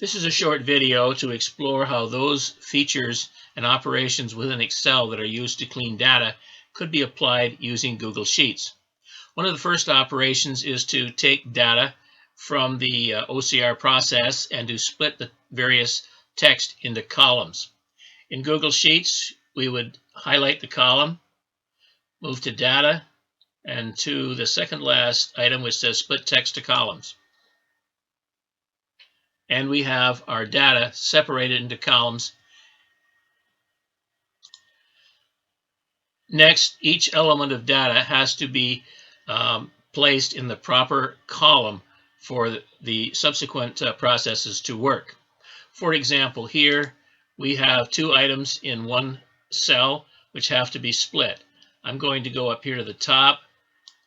This is a short video to explore how those features and operations within Excel that are used to clean data could be applied using Google Sheets. One of the first operations is to take data from the OCR process and to split the various text into columns. In Google Sheets, we would highlight the column, move to Data, and to the second last item which says Split Text to Columns. And we have our data separated into columns. Next, each element of data has to be placed in the proper column for the subsequent processes to work. For example, here we have two items in one cell which have to be split. I'm going to go up here to the top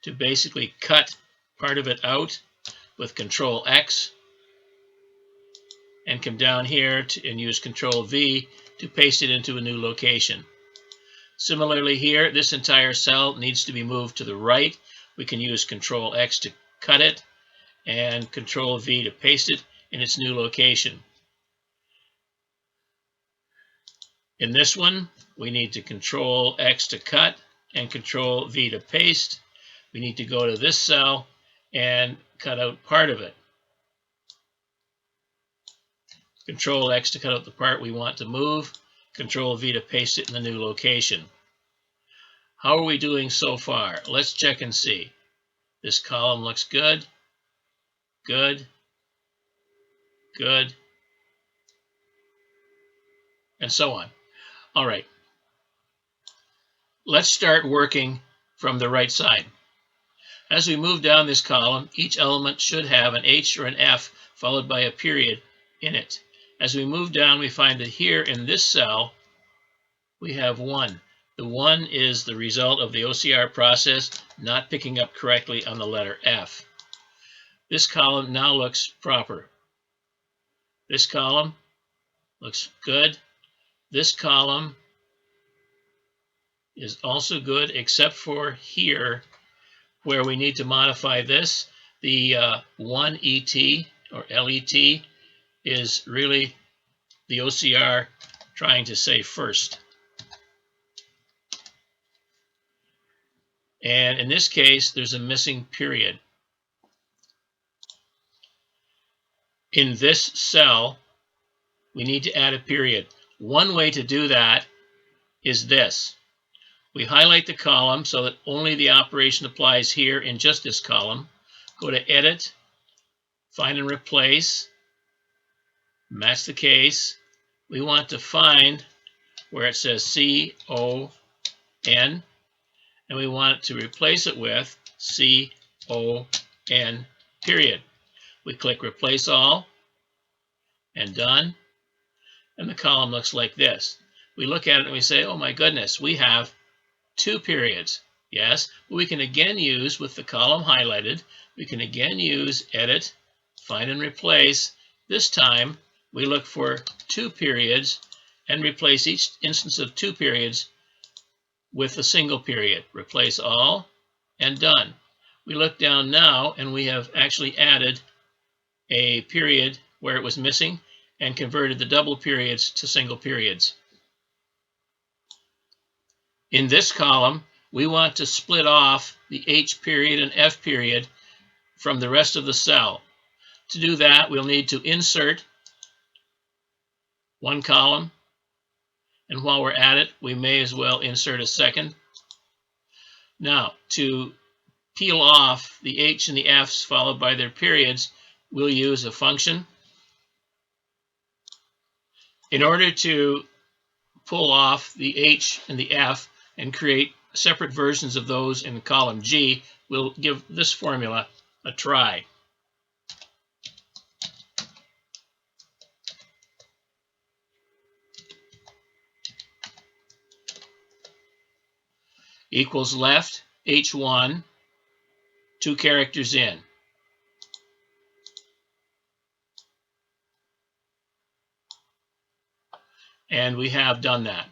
to basically cut part of it out with Control X, and come down here and use Control V to paste it into a new location. Similarly here, this entire cell needs to be moved to the right. We can use Control X to cut it and Control V to paste it in its new location. In this one, we need to Control X to cut and Control V to paste. We need to go to this cell and cut out part of it. Control X to cut out the part we want to move, Control V to paste it in the new location. How are we doing so far? Let's check and see. This column looks good, good, good, and so on. All right. Let's start working from the right side. As we move down this column, each element should have an H or an F followed by a period in it. As we move down, we find that here in this cell, we have 1. The 1 is the result of the OCR process not picking up correctly on the letter F. This column now looks proper. This column looks good. This column is also good, except for here, where we need to modify this. The 1ET or LET is really the OCR trying to say first. And in this case, there's a missing period. In this cell, we need to add a period. One way to do that is this. We highlight the column so that only the operation applies here in just this column. Go to Edit, Find and Replace, match the case. We want to find where it says CON, and we want to replace it with CON period. We click Replace All, and done, and the column looks like this. We look at it and we say, oh my goodness, we have 2 periods. Yes, but we can again use, with the column highlighted, we can again use Edit, Find and Replace. This time we look for 2 periods and replace each instance of 2 periods with a single period. Replace all, and done. We look down now and we have actually added a period where it was missing and converted the double periods to single periods. In this column, we want to split off the H period and F period from the rest of the cell. To do that, we'll need to insert one column, and while we're at it, we may as well insert a second. Now, to peel off the H and the F's followed by their periods, we'll use a function. In order to pull off the H and the F and create separate versions of those in column G, we'll give this formula a try. Equals left, H1, 2 characters in. And we have done that.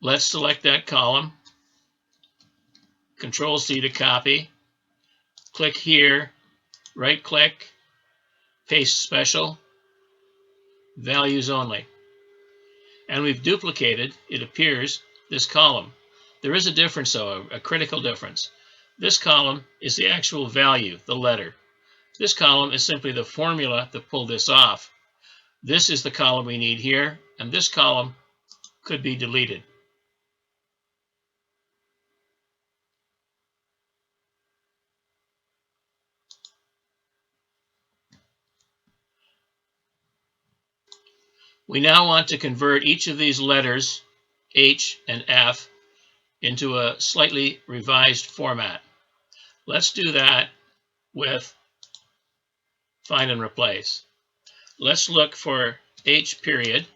Let's select that column, Control C to copy, click here, right click, paste special, values only. And we've duplicated, it appears, this column. There is a difference though, a critical difference. This column is the actual value, the letter. This column is simply the formula to pull this off. This is the column we need here, and this column could be deleted. We now want to convert each of these letters, H and F, into a slightly revised format. Let's do that with find and replace. Let's look for H period,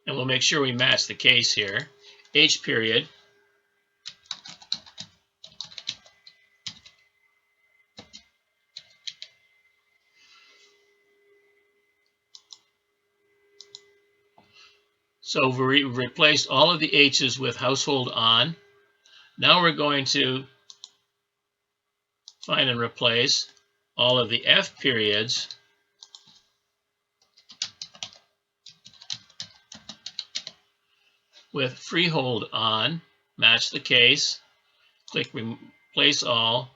and we'll make sure we match the case here. H period, so we replaced all of the H's with household on. Now we're going to find and replace all of the F periods with freehold on, match the case, click replace all,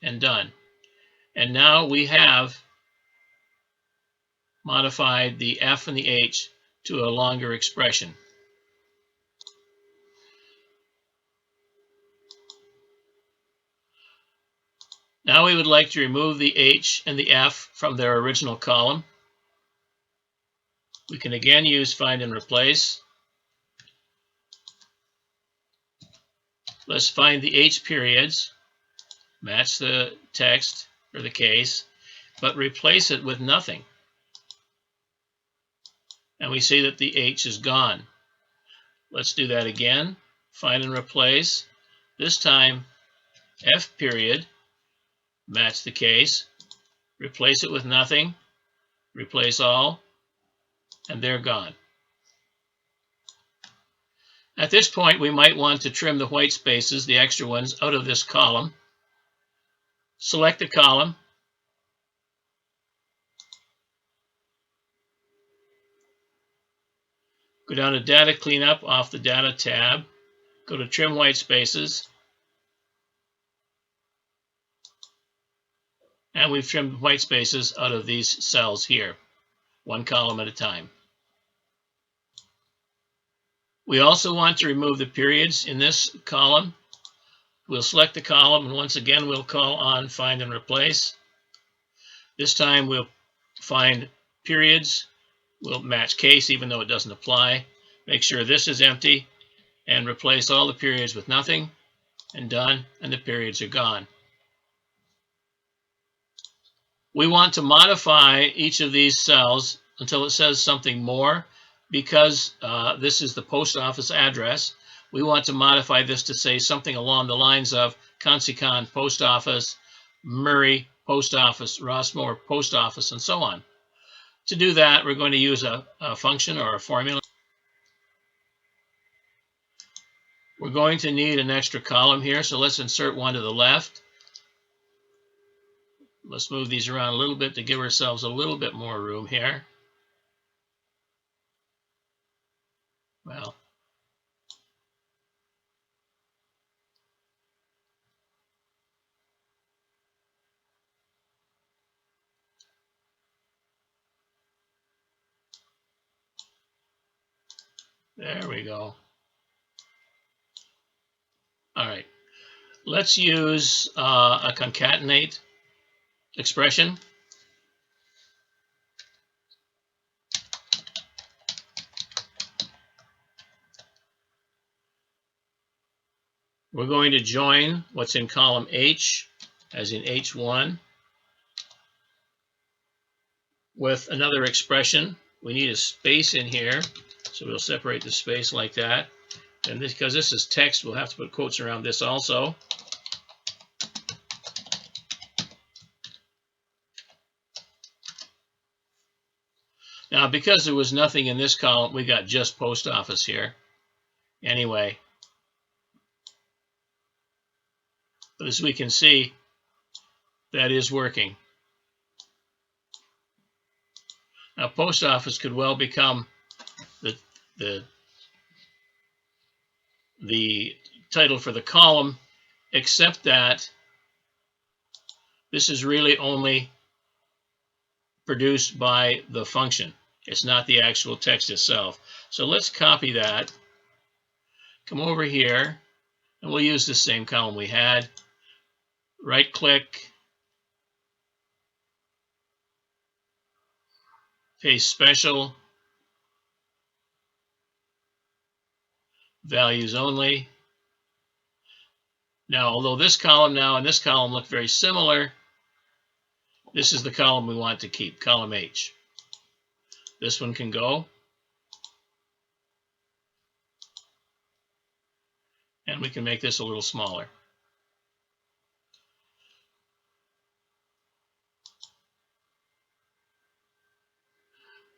and done. And now we have modified the F and the H to a longer expression. Now we would like to remove the H and the F from their original column. We can again use find and replace. Let's find the H periods, match the text or the case, but replace it with nothing. And we see that the H is gone. Let's do that again. Find and replace. This time, F period, match the case, replace it with nothing, replace all, and they're gone. At this point, we might want to trim the white spaces, the extra ones, out of this column. Select the column. Go down to Data Cleanup off the Data tab. Go to Trim White Spaces. And we've trimmed white spaces out of these cells here, one column at a time. We also want to remove the periods in this column. We'll select the column, and once again we'll call on Find and Replace. This time we'll find periods. We'll match case even though it doesn't apply. Make sure this is empty and replace all the periods with nothing, and done, and the periods are gone. We want to modify each of these cells until it says something more. Because this is the post office address, we want to modify this to say something along the lines of Consicon Post Office, Murray Post Office, Rossmore Post Office, and so on. To do that, we're going to use a function or a formula. We're going to need an extra column here, so let's insert one to the left. Let's move these around a little bit to give ourselves a little bit more room here. Well, there we go. All right, let's use a concatenate expression. We're going to join what's in column H, as in H1, with another expression. We need a space in here, so we'll separate the space like that. And this, because this is text, we'll have to put quotes around this also. Now, because there was nothing in this column, we got just post office here. Anyway, but as we can see, that is working. Now, post office could well become the title for the column, except that this is really only produced by the function. It's not the actual text itself. So let's copy that, come over here, and we'll use the same column we had. Right click, paste special, values only. Now, although this column now and this column look very similar, this is the column we want to keep, column H. This one can go. And we can make this a little smaller.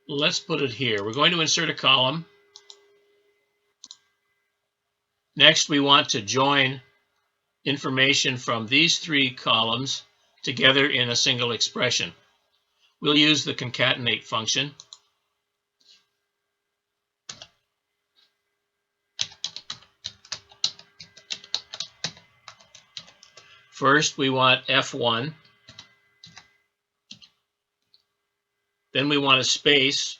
Let's put it here. We're going to insert a column. Next, we want to join information from these three columns together in a single expression. We'll use the concatenate function. First, we want F1. Then we want a space.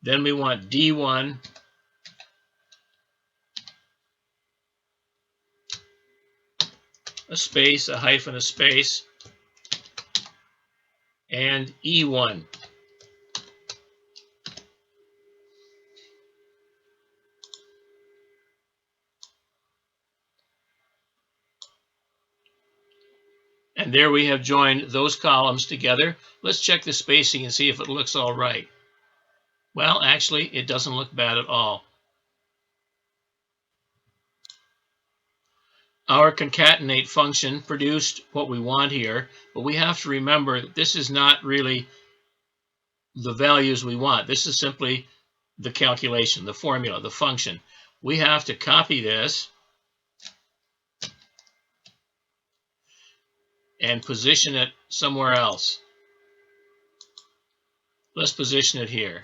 Then we want D1. A space, a hyphen, a space, and E1. And there we have joined those columns together. Let's check the spacing and see if it looks all right. Well, actually, it doesn't look bad at all. Our concatenate function produced what we want here, but we have to remember that this is not really the values we want. This is simply the calculation, the formula, the function. We have to copy this and position it somewhere else. Let's position it here.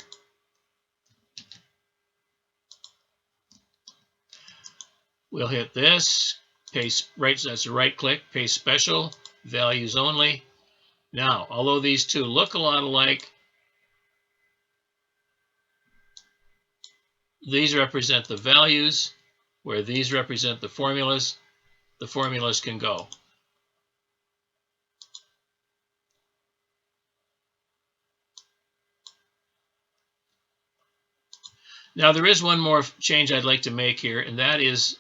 We'll hit this, paste right, that's a right click, paste special, values only. Now, although these two look a lot alike, these represent the values, where these represent the formulas can go. Now, there is one more change I'd like to make here, and that is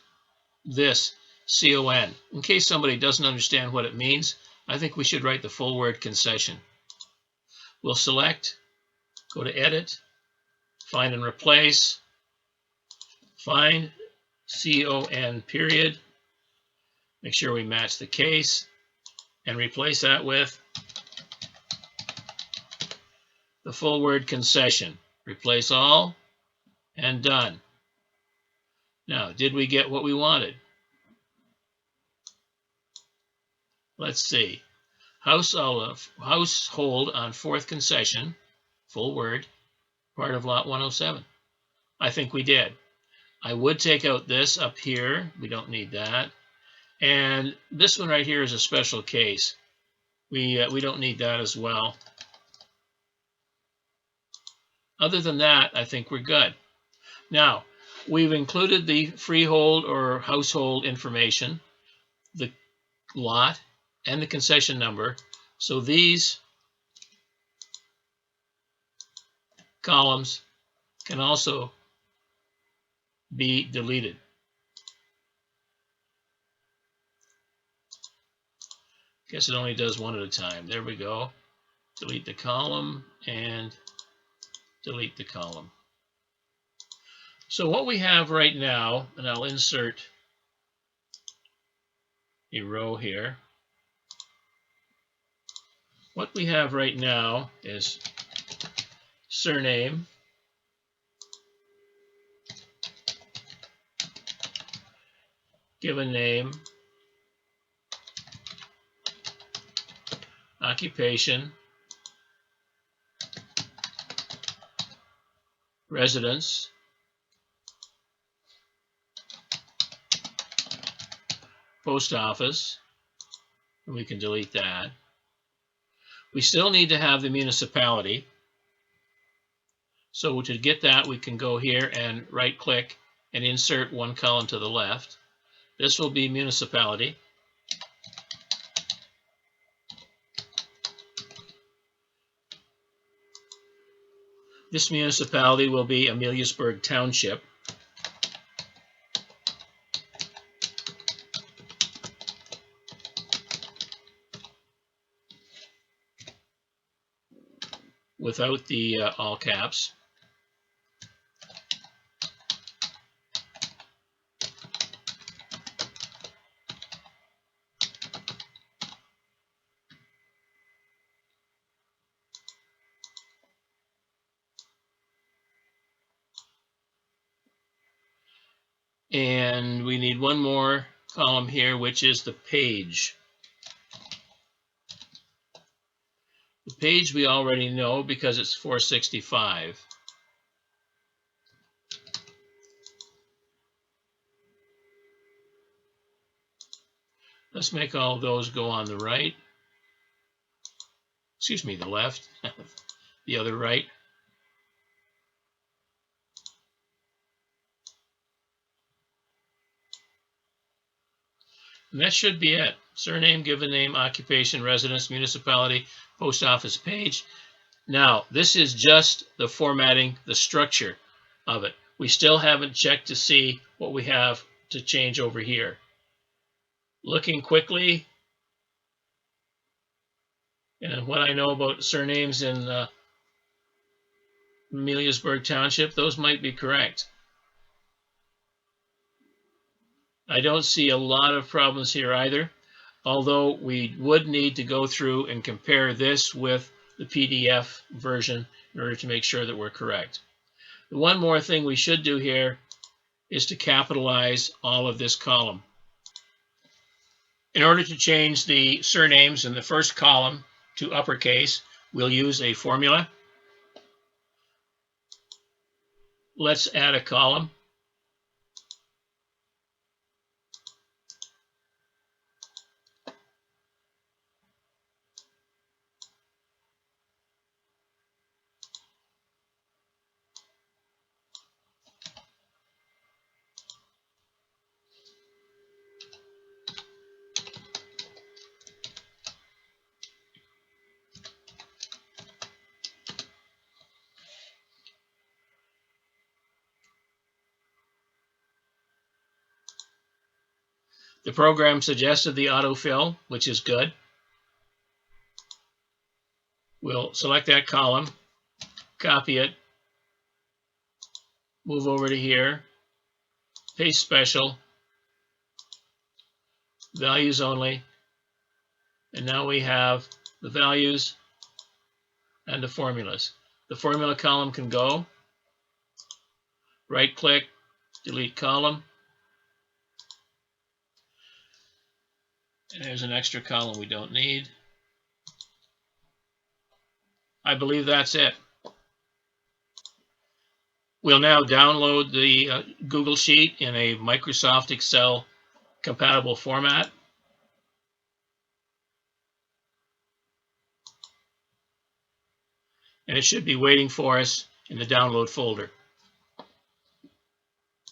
this, CON. In case somebody doesn't understand what it means, I think we should write the full word concession. We'll select, go to Edit, Find and Replace, find CON period, make sure we match the case, and replace that with the full word concession. Replace all, and done. Now, did we get what we wanted? Let's see. Household on fourth concession, full word, part of lot 107. I think we did. I would take out this up here. We don't need that. And this one right here is a special case. We don't need that as well. Other than that, I think we're good. Now, we've included the freehold or household information, the lot, and the concession number. So these columns can also be deleted. Guess it only does one at a time. There we go. Delete the column and delete the column. So what we have right now, and I'll insert a row here. What we have right now is surname, given name, occupation, residence, post office, and we can delete that. We still need to have the municipality. So to get that, we can go here and right click and insert one column to the left. This will be municipality. This municipality will be Ameliasburg Township. Without the all caps. And we need one more column here, which is the page. The page we already know because it's 465. Let's make all those go on the right. Excuse me, the left. The other right. And that should be it. Surname, given name, occupation, residence, municipality, post office, page. Now, this is just the formatting, the structure of it. We still haven't checked to see what we have to change over here. Looking quickly, and what I know about surnames in Ameliasburg Township, those might be correct. I don't see a lot of problems here either, although we would need to go through and compare this with the PDF version in order to make sure that we're correct. The one more thing we should do here is to capitalize all of this column. In order to change the surnames in the first column to uppercase, we'll use a formula. Let's add a column. The program suggested the autofill, which is good. We'll select that column, copy it, move over to here, paste special, values only, and now we have the values and the formulas. The formula column can go, right click, delete column, and there's an extra column we don't need. I believe that's it. We'll now download the Google Sheet in a Microsoft Excel compatible format. And it should be waiting for us in the download folder.